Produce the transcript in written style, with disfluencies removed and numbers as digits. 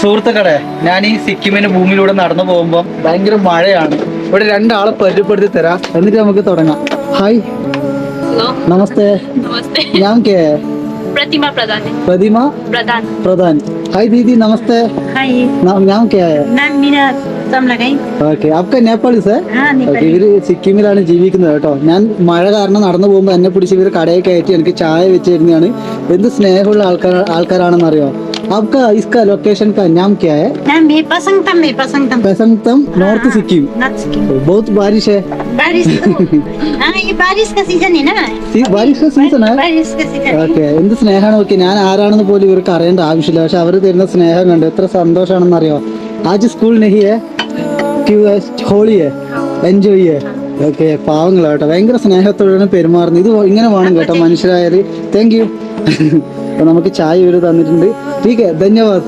സുഹൃത്തുക്കളെ, ഞാൻ ഈ സിക്കിമിന്റെ ഭൂമിയിലൂടെ നടന്നു പോകുമ്പോൾ ഭയങ്കര മഴയാണ്. ഇവിടെ രണ്ടാളെ പരിചയപ്പെടുത്തി തരാം, എന്നിട്ട് നമുക്ക് തുടങ്ങാം. ഹായ്, हेलो നമസ്തേ. नमस्ते नाम क्या है? प्रतिमा प्रधान है प्रतिमा प्रधान प्रधान. हाय दीदी, नमस्ते. हाय नाम क्या है? नाम मीना तमलगाई ഓക്കെ, आपका नेपाली है? हाँ ഓക്കെ, ഇവര് സിക്കിമിലാണ് ജീവിക്കുന്നത് കേട്ടോ. ഞാൻ മഴ കാരണം നടന്നു പോകുമ്പോൾ എന്നെ പിടിച്ച് ഇവർ കടയിൽ കയറ്റി എനിക്ക് ചായ വെച്ച് തരുന്നതാണ്. എന്ത് സ്നേഹമുള്ള ആൾക്കാരാണെന്ന് അറിയോ? आपका इसका लोकेशन का नाम क्या है? नाम भी पसंगतम है पसंगतम पैसंगतम, नॉर्थ सिक्किम. नॉर्थ सिक्किम बहुत बारिश है. बारिश हाँ ये बारिश का सीजन है ना बारिश का सीजन है. बारिश का सीजन है ഓക്കെ, എന്ത് സ്നേഹമാണ്. ഓക്കെ, ഞാൻ ആരാണെന്ന് പോലും ഇവർക്ക് അറിയേണ്ട ആവശ്യമില്ല, പക്ഷെ അവർ തരുന്ന സ്നേഹം കണ്ട് എത്ര സന്തോഷമാണെന്ന് അറിയോ. ആജ് സ്കൂൾ നെഹി ഹേ, ഹോളി ഹേ, എൻജോയ് ഹേ. ഓക്കെ, പാവങ്ങളാ കേട്ടോ, ഭയങ്കര സ്നേഹത്തോടാണ് പെരുമാറുന്നത്. ഇത് ഇങ്ങനെ വേണം കേട്ടോ മനുഷ്യരായാല്. Thank you. അപ്പൊ നമുക്ക് ചായ ഇവര് തന്നിട്ടുണ്ട്. ठीक है, धन्यवाद.